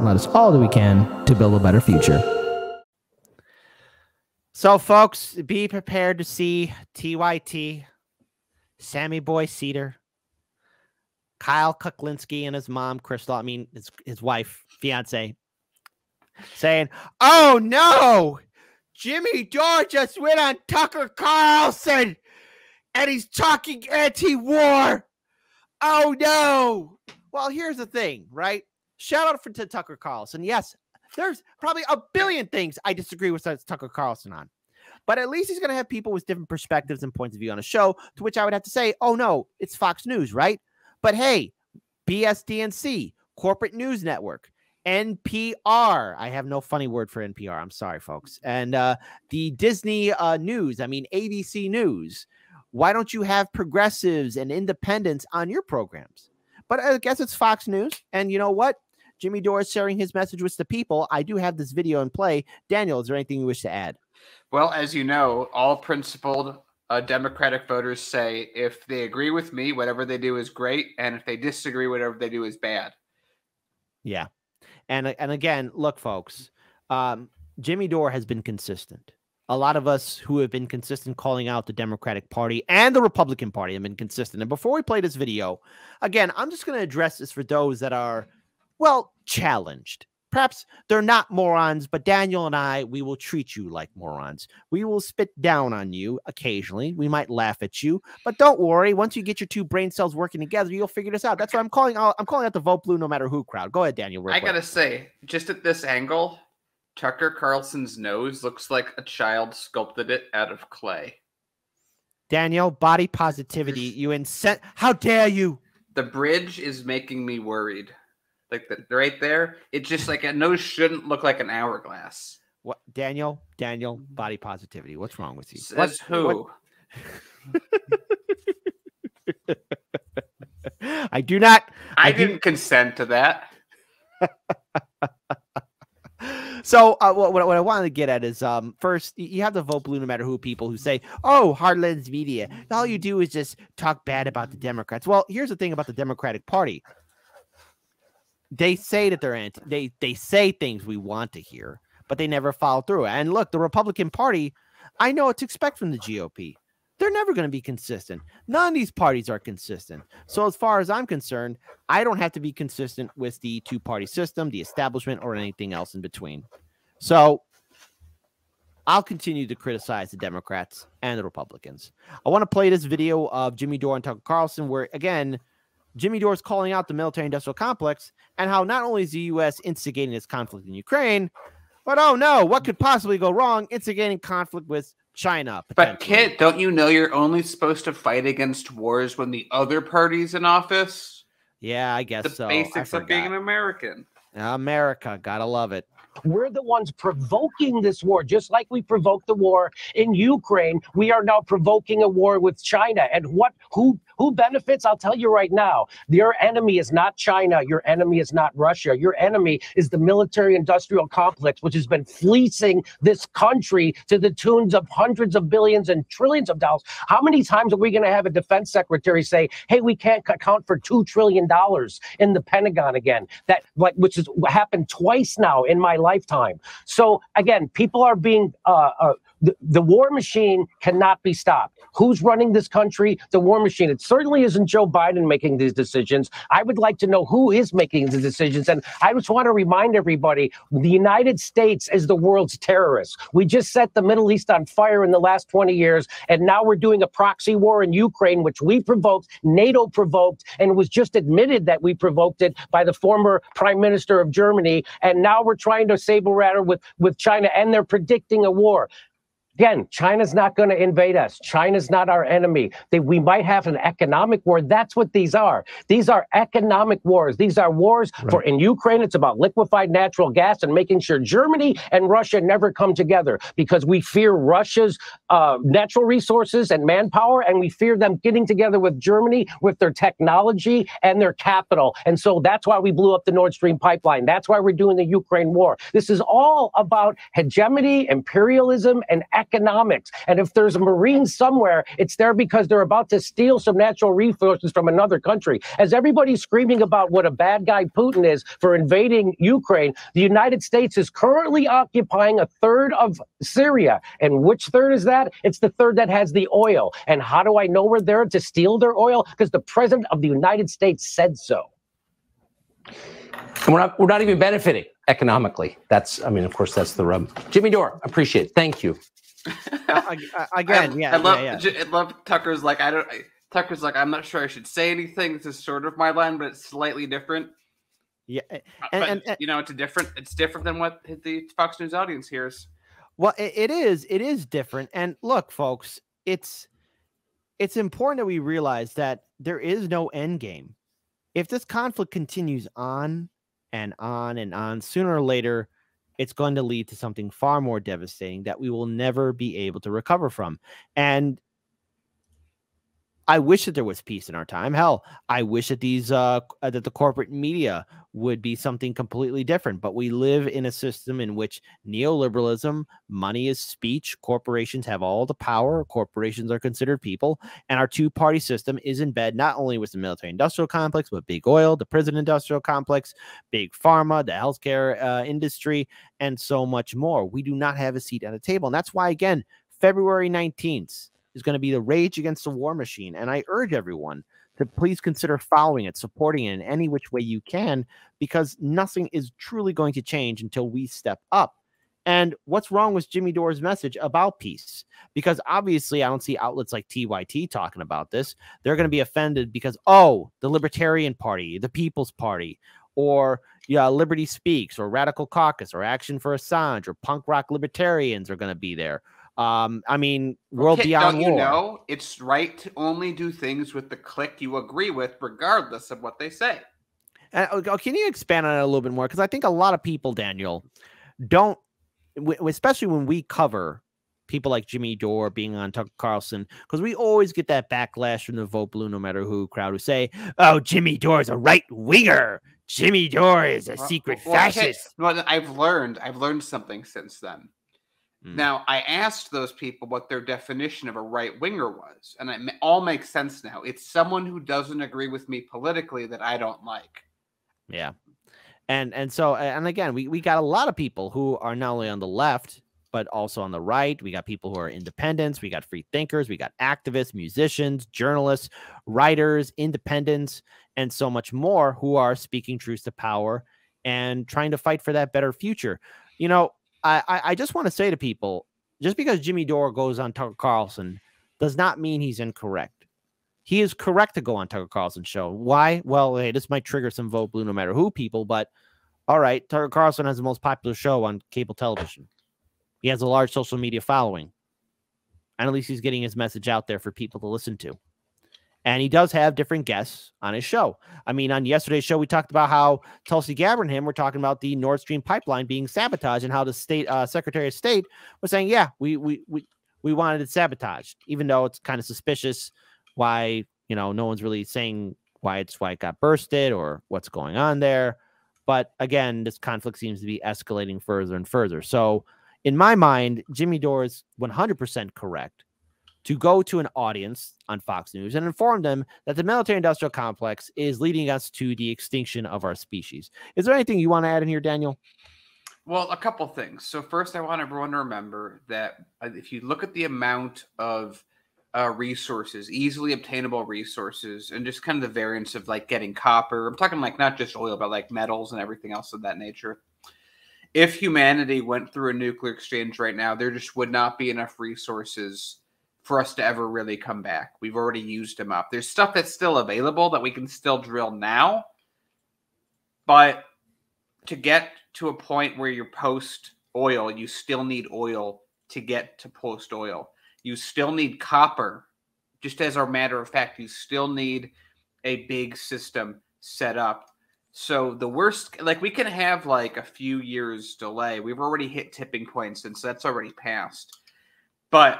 and let us all do we can to build a better future. So, folks, be prepared to see TYT, Sammy Boy Cedar, Kyle Kuklinski and his mom, Crystal, his wife, fiance, saying, "Oh, no, Jimmy Dore just went on Tucker Carlson, and he's talking anti-war. Oh, no." Well, here's the thing, right? Shout out to Tucker Carlson. Yes, there's probably a billion things I disagree with Tucker Carlson on. But at least he's going to have people with different perspectives and points of view on a show, to which I would have to say, oh, no, it's Fox News, right? But hey, BSDNC, Corporate News Network, NPR. I have no funny word for NPR. I'm sorry, folks. And the Disney News, ABC News. Why don't you have progressives and independents on your programs? But I guess it's Fox News. And you know what? Jimmy Dore is sharing his message with the people. I do have this video in play. Daniel, is there anything you wish to add? Well, as you know, all principled Democratic voters say if they agree with me, whatever they do is great. And if they disagree, whatever they do is bad. Yeah. And again, look, folks, Jimmy Dore has been consistent. A lot of us who have been consistent calling out the Democratic Party and the Republican Party have been consistent. And before we play this video, again, I'm just going to address this for those that are, well, challenged. Perhaps they're not morons, but Daniel and I, we will treat you like morons. We will spit down on you occasionally. We might laugh at you, but don't worry. Once you get your two brain cells working together, you'll figure this out. That's why I'm calling out the Vote Blue No Matter Who crowd. Go ahead, Daniel. I got to say, just at this angle, Tucker Carlson's nose looks like a child sculpted it out of clay. Daniel, body positivity. How dare you? The bridge is making me worried. Like right there, it's just like a nose shouldn't look like an hourglass. What, Daniel, body positivity. What's wrong with you? Says who? I do not. I didn't consent to that. So what I wanted to get at is first, you have the Vote Blue No Matter Who people who say, oh, hard-lens media. All you do is just talk bad about the Democrats. Well, here's the thing about the Democratic Party. They say that they're they say things we want to hear, but they never follow through. And look, the Republican Party, I know what to expect from the GOP. They're never going to be consistent. None of these parties are consistent. So as far as I'm concerned, I don't have to be consistent with the two-party system, the establishment, or anything else in between. So I'll continue to criticize the Democrats and the Republicans. I want to play this video of Jimmy Dore and Tucker Carlson where, again, Jimmy Dore is calling out the military-industrial complex and how not only is the U.S. instigating this conflict in Ukraine, but, oh, no, what could possibly go wrong instigating conflict with China? But, Kit, don't you know you're only supposed to fight against wars when the other party's in office? Yeah, I guess so. The basics of being an American. America, gotta love it. We're the ones provoking this war, just like we provoked the war in Ukraine. We are now provoking a war with China. And who benefits? I'll tell you right now, your enemy is not China. Your enemy is not Russia. Your enemy is the military-industrial complex, which has been fleecing this country to the tunes of hundreds of billions and trillions of dollars. How many times are we going to have a defense secretary say, hey, we can't account for $2 trillion in the Pentagon again? Which has happened twice now in my lifetime. So again, people are being the war machine cannot be stopped. Who's running this country? The war machine. It certainly isn't Joe Biden making these decisions. I would like to know who is making the decisions. And I just want to remind everybody, the United States is the world's terrorist. We just set the Middle East on fire in the last 20 years. And now we're doing a proxy war in Ukraine, which we provoked, NATO provoked, and it was just admitted that we provoked it by the former prime minister of Germany. And now we're trying to saber rattle with China, and they're predicting a war. Again, China's not going to invade us. China's not our enemy. We might have an economic war. That's what these are. These are economic wars. These are wars in Ukraine. It's about liquefied natural gas and making sure Germany and Russia never come together because we fear Russia's natural resources and manpower, and we fear them getting together with Germany with their technology and their capital. And so that's why we blew up the Nord Stream pipeline. That's why we're doing the Ukraine war. This is all about hegemony, imperialism, and economics. And if there's a Marine somewhere, it's there because they're about to steal some natural resources from another country. As everybody's screaming about what a bad guy Putin is for invading Ukraine, the United States is currently occupying a third of Syria. And which third is that? It's the third that has the oil. And how do I know we're there to steal their oil? Because the president of the United States said so. And we're not even benefiting economically. Of course, that's the rub. Jimmy Dore, appreciate it. Thank you. Again, I love Tucker's like, Tucker's like, I'm not sure I should say anything. This is sort of my line, but it's slightly different. Yeah, and it's different than what the Fox News audience hears. Well, it is different. And look, folks, it's important that we realize that there is no end game. If this conflict continues on and on and on, sooner or later, it's going to lead to something far more devastating that we will never be able to recover from. And I wish that there was peace in our time. Hell, I wish that that the corporate media would be something completely different. But we live in a system in which neoliberalism, money is speech, corporations have all the power, corporations are considered people, and our two-party system is in bed not only with the military-industrial complex, but big oil, the prison-industrial complex, big pharma, the healthcare industry, and so much more. We do not have a seat at the table. And that's why, again, February 19th, is going to be the Rage Against the War Machine. And I urge everyone to please consider following it, supporting it in any which way you can, because nothing is truly going to change until we step up. And what's wrong with Jimmy Dore's message about peace? Because obviously I don't see outlets like TYT talking about this. They're going to be offended because, the Libertarian Party, the People's Party, or Liberty Speaks, or Radical Caucus, or Action for Assange, or punk rock libertarians are going to be there. World Beyond War. You know, it's right to only do things with the clique you agree with, regardless of what they say. Can you expand on it a little bit more? Because I think a lot of people, Daniel, don't, especially when we cover people like Jimmy Dore being on Tucker Carlson, because we always get that backlash from the Vote Blue No Matter Who crowd who say, "Oh, Jimmy Dore is a right winger. Jimmy Dore is a secret fascist." Well, I've learned something since then. Now, I asked those people what their definition of a right-winger was, and it all makes sense now. It's someone who doesn't agree with me politically that I don't like. Yeah. And so, again, we got a lot of people who are not only on the left, but also on the right. We got people who are independents. We got free thinkers. We got activists, musicians, journalists, writers, independents, and so much more who are speaking truth to power and trying to fight for that better future. You know, I just want to say to people, just because Jimmy Dore goes on Tucker Carlson does not mean he's incorrect. He is correct to go on Tucker Carlson's show. Why? Well, hey, this might trigger some Vote Blue No Matter Who people, but all right, Tucker Carlson has the most popular show on cable television. He has a large social media following. And at least he's getting his message out there for people to listen to. And he does have different guests on his show. I mean, on yesterday's show, we talked about how Tulsi Gabbard and him were talking about the Nord Stream pipeline being sabotaged and how the state Secretary of State was saying, yeah, we wanted it sabotaged, even though it's kind of suspicious why, no one's really saying why it got bursted or what's going on there. But again, this conflict seems to be escalating further and further. So in my mind, Jimmy Dore is 100% correct to go to an audience on Fox News and inform them that the military-industrial complex is leading us to the extinction of our species. Is there anything you want to add in here, Daniel? Well, a couple things. So first, I want everyone to remember that if you look at the amount of resources, easily obtainable resources, and just kind of the variance of like getting copper, I'm talking like not just oil, but like metals and everything else of that nature. If humanity went through a nuclear exchange right now, there just would not be enough resources for us to ever really come back. We've already used them up. There's stuff that's still available that we can still drill now. But to get to a point where you're post-oil, you still need oil to get to post-oil. You still need copper. Just as a matter of fact, you still need a big system set up. So the worst, like we can have like a few years delay. We've already hit tipping points, and so that's already passed. But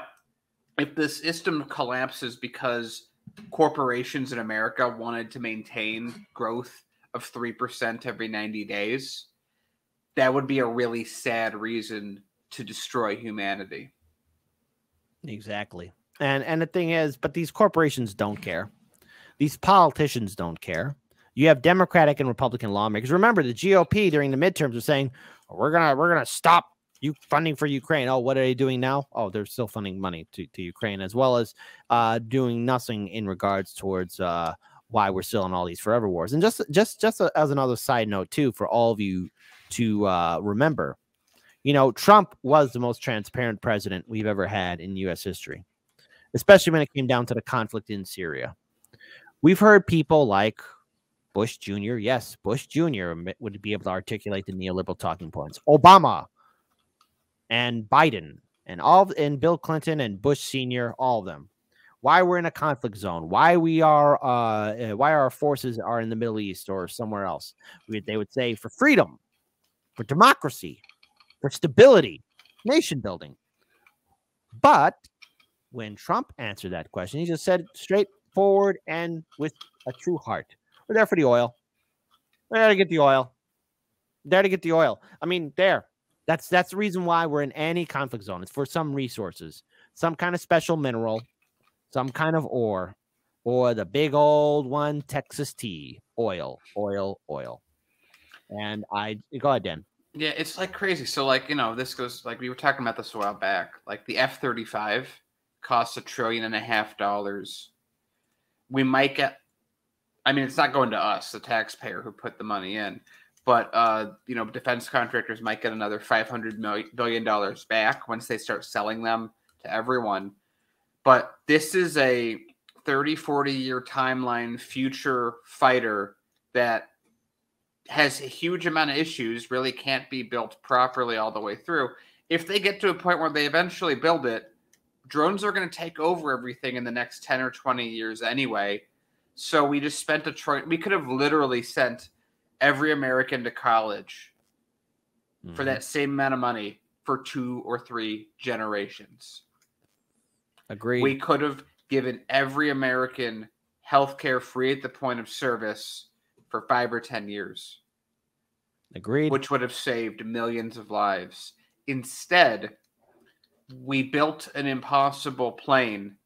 if the system collapses because corporations in America wanted to maintain growth of 3% every 90 days, that would be a really sad reason to destroy humanity. Exactly. And the thing is, but these corporations don't care. These politicians don't care. You have Democratic and Republican lawmakers. Remember, the GOP during the midterms was saying, we're gonna stop you funding for Ukraine. Oh, what are they doing now? Oh, they're still funding money to Ukraine, as well as doing nothing in regards towards why we're still in all these forever wars. And just as another side note too, for all of you to remember, Trump was the most transparent president we've ever had in U.S. history, especially when it came down to the conflict in Syria. We've heard people like Bush Jr. Yes, Bush Jr. would be able to articulate the neoliberal talking points. Obama and Biden and Bill Clinton and Bush Sr., all of them. Why we're in a conflict zone, why our forces are in the Middle East or somewhere else. They would say for freedom, for democracy, for stability, nation building. But when Trump answered that question, he just said straightforward and with a true heart, we're there for the oil. We're there to get the oil. There to get the oil. I mean, that's the reason why we're in any conflict zone. It's for some resources, some kind of special mineral, some kind of ore, or the big old one, Texas tea, oil. And go ahead, Dan. Yeah, it's like crazy. So this goes, like we were talking about this a while back, like the F-35 costs $1.5 trillion. We might get, it's not going to us, the taxpayer who put the money in, but defense contractors might get another $500 billion back once they start selling them to everyone. But this is a 30-40 year timeline future fighter that has a huge amount of issues, really can't be built properly all the way through. If they get to a point where they eventually build it, drones are going to take over everything in the next 10 or 20 years anyway. So we just spent we could have literally sent every American to college for that same amount of money for 2 or 3 generations. Agreed. We could have given every American healthcare free at the point of service for 5 or 10 years. Agreed. Which would have saved millions of lives. Instead, we built an impossible plane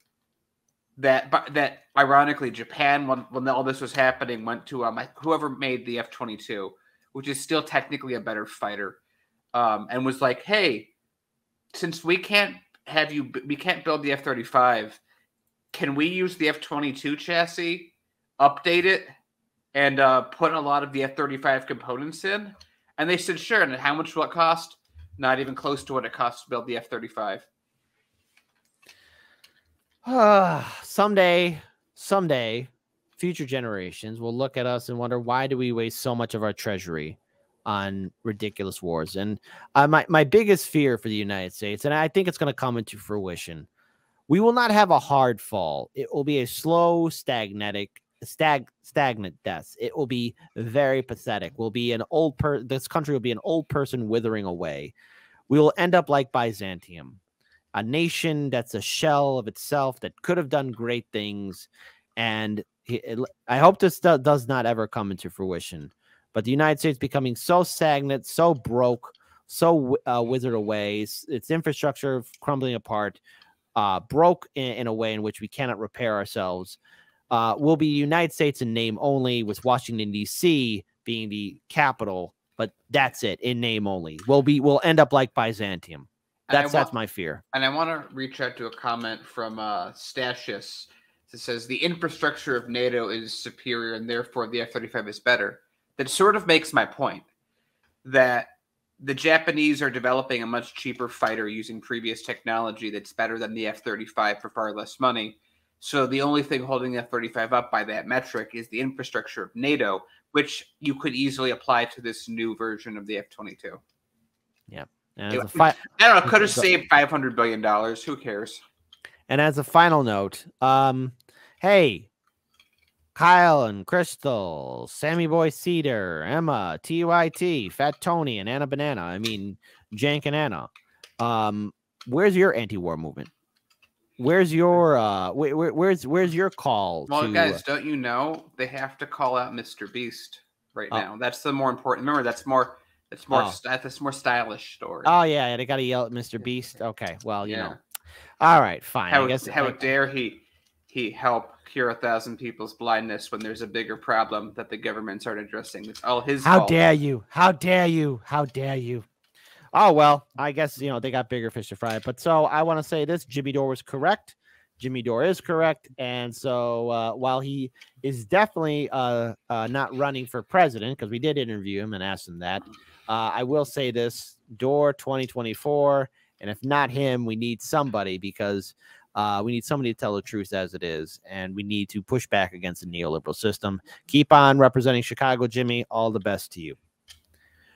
that ironically Japan, when all this was happening, went to whoever made the F-22, which is still technically a better fighter, and was like, hey, since we can't build the F-35, can we use the F-22 chassis, update it, and put a lot of the F-35 components in? And they said, sure. And how much will it cost? Not even close to what it costs to build the F-35. Someday, future generations will look at us and wonder, why do we waste so much of our treasury on ridiculous wars? And my biggest fear for the United States, and I think it's going to come into fruition, we will not have a hard fall. It will be a slow, stagnant death. It will be very pathetic. We'll be this country will be an old person withering away. We will end up like Byzantium, a nation that's a shell of itself that could have done great things. And I hope this does not ever come into fruition. But the United States becoming so stagnant, so broke, so withered away, its infrastructure crumbling apart, broke in a way in which we cannot repair ourselves. Will be United States in name only, with Washington, D.C. being the capital, but that's it, in name only. We'll end up like Byzantium. That's my fear. And I want to reach out to a comment from Stasius that says the infrastructure of NATO is superior and therefore the F-35 is better. That sort of makes my point that the Japanese are developing a much cheaper fighter using previous technology that's better than the F-35 for far less money. So the only thing holding the F-35 up by that metric is the infrastructure of NATO, which you could easily apply to this new version of the F-22. Yeah. I don't know. Could have saved $500 billion. Who cares? And as a final note, hey, Kyle and Crystal, Sammy Boy Cedar, Emma, TYT, Fat Tony, and Anna Banana. I mean, Jank and Anna. Where's your anti-war movement? Where's your where's your call? Well, guys, don't you know they have to call out Mr. Beast right now? That's the more important. Remember, that's more stylish story. Oh yeah, they got to yell at Mr. Beast. Okay, well, you know. All right, fine. How, I guess how dare he help cure 1,000 people's blindness when there's a bigger problem that the governments aren't addressing? It's all his How fault. dare you? How dare you? How dare you? Oh, well, I guess, they got bigger fish to fry. But so I want to say this. Jimmy Dore was correct. Jimmy Dore is correct. And so while he is definitely not running for president, because we did interview him and asked him that, I will say this. Dore 2024. And if not him, we need somebody, because we need somebody to tell the truth as it is. And we need to push back against the neoliberal system. Keep on representing Chicago, Jimmy. All the best to you.